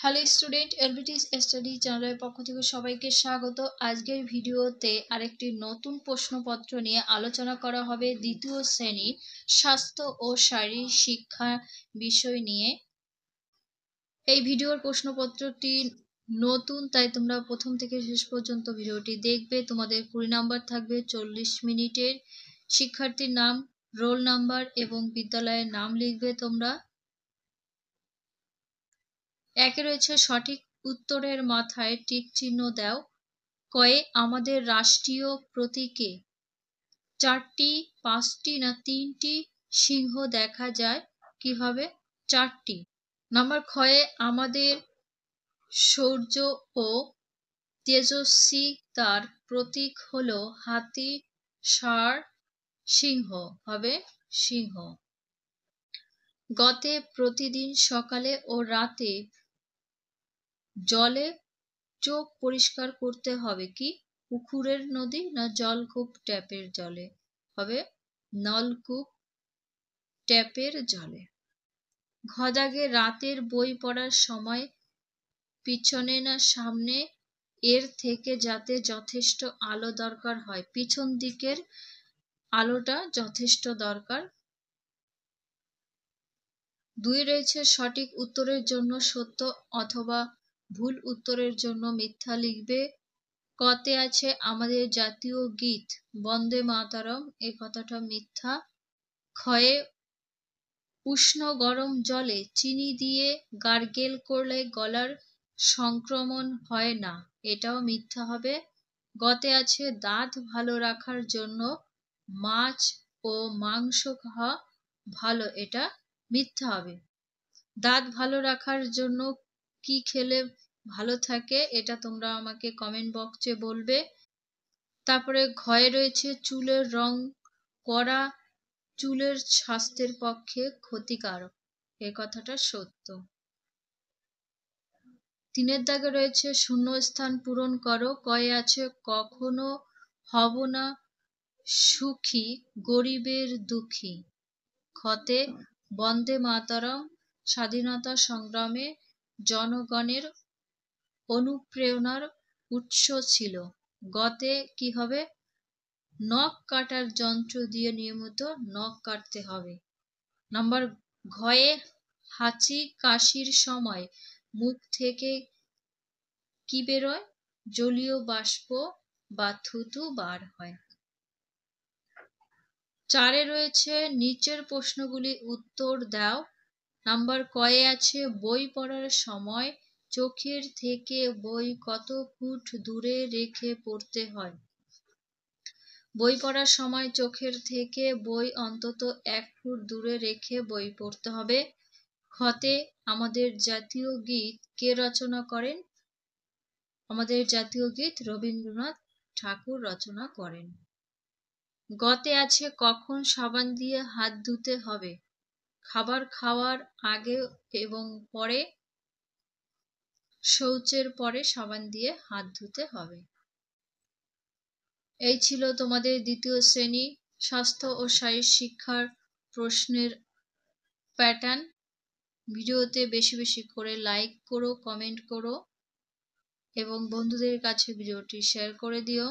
Hello student, LBT study চ্যানেলের পক্ষ থেকে সবাইকে স্বাগত। আজকের ভিডিওতে আরেকটি নতুন প্রশ্নপত্র নিয়ে আলোচনা করা হবে দ্বিতীয় শ্রেণী স্বাস্থ্য ও শারীরিক শিক্ষা বিষয় নিয়ে। এই ভিডিওর প্রশ্নপত্রটি নতুন, তাই তোমরা প্রথম থেকে শেষ পর্যন্ত ভিডিওটি দেখবে। তোমাদের 20 নাম্বার থাকবে, 40 মিনিটের। শিক্ষার্থীর নাম, রোল নাম্বার এবং বিদ্যালয়ের নাম লিখবে তোমরা। একে রয়েছে সঠিক উত্তরের মাথায় টিক চিহ্ন দাও। কয়ে আমাদের রাষ্ট্রীয় প্রতীকে 4টি, 5টি না 3টি সিংহ দেখা যায়? কি হবে? 4টি। নাম্বার খয়ে আমাদের শৌর্য ও তেজস্বিতার প্রতীক হলো হাতি, ষাঁড়, সিংহ, হবে সিংহ। গতে প্রতিদিন সকালে ও রাতে জলে চোখ পরিষ্কার করতে হবে কি? পুকুরের, নদী না জলকূপ ট্যাপের জলে? হবে নলকূপ ট্যাপের জলে। ঘদাগে রাতের বই পড়ার সময় পিছনে না সামনে এর থেকে যাতে যথেষ্ট আলো দরকার হয়? পিছন দিকের আলোটা যথেষ্ট দরকার। 2 রয়েছে সঠিক উত্তরের জন্য সত্য অথবা ভুল উত্তরের জন্য মিথ্যা লিখবে। কতে আছে আমাদের জাতীয় গীত বন্দে মাতরম, এই কথাটা মিথ্যা। ক্ষয়ে উষ্ণ গরম জলে চিনি দিয়ে গার্গেল করলে গলার সংক্রমণ হয় না, এটাও মিথ্যা হবে। গতে আছে দাঁত ভালো রাখার জন্য মাছ ও মাংস খাওয়া ভালো, এটা মিথ্যা হবে। দাঁত ভালো রাখার জন্য কি খেলে ভালো থাকে, এটা তোমরা আমাকে কমেন্ট বক্সে বলবে। তারপরে ঘয়ে রয়েছে চুলের রং করা চুলের স্বাস্থ্যের পক্ষে ক্ষতিকারক, এই কথাটা সত্য। 3 দাগে রয়েছে শূন্যস্থান পূরণ করো। কয়ে আছে কখনো হব না সুখী গরিবের দুঃখী। খতে বন্দে মাতরম স্বাধীনতা সংগ্রামে জনগণের অনুপ্রেরণার উৎস ছিল। গতে কি হবে? নখ কাটার যন্ত্র দিয়ে নিয়মিত নখ কাটতে হবে। নাম্বার ঘয়ে হাঁচি কাশির সময় মুখ থেকে কি বেরোয়? জলীয় বাষ্প বা থুতু বার হয়। 4 রয়েছে নিচের প্রশ্নগুলি উত্তর দাও। নাম্বার কয়ে আছে বই পড়ার সময় চোখের থেকে বই কত ফুট দূরে রেখে পড়তে হয়? বই পড়ার সময় চোখের থেকে বই অন্তত 1 ফুট দূরে রেখে বই পড়তে হবে। খতে আমাদের জাতীয় গীত কে রচনা করেন? আমাদের জাতীয় গীত রবীন্দ্রনাথ ঠাকুর রচনা করেন। গতে আছে কখন সাবান দিয়ে হাত ধুতে হবে? খাবার খাওয়ার আগে এবং পরে, শৌচের পরে সাবান দিয়ে হাত ধুতে হবে। এই ছিল তোমাদের দ্বিতীয় শ্রেণী স্বাস্থ্য ও শারীরিক শিক্ষার প্রশ্নের প্যাটার্ন। ভিডিওতে বেশি বেশি করে লাইক করো, কমেন্ট করো এবং বন্ধুদের কাছে ভিডিওটি শেয়ার করে দিও।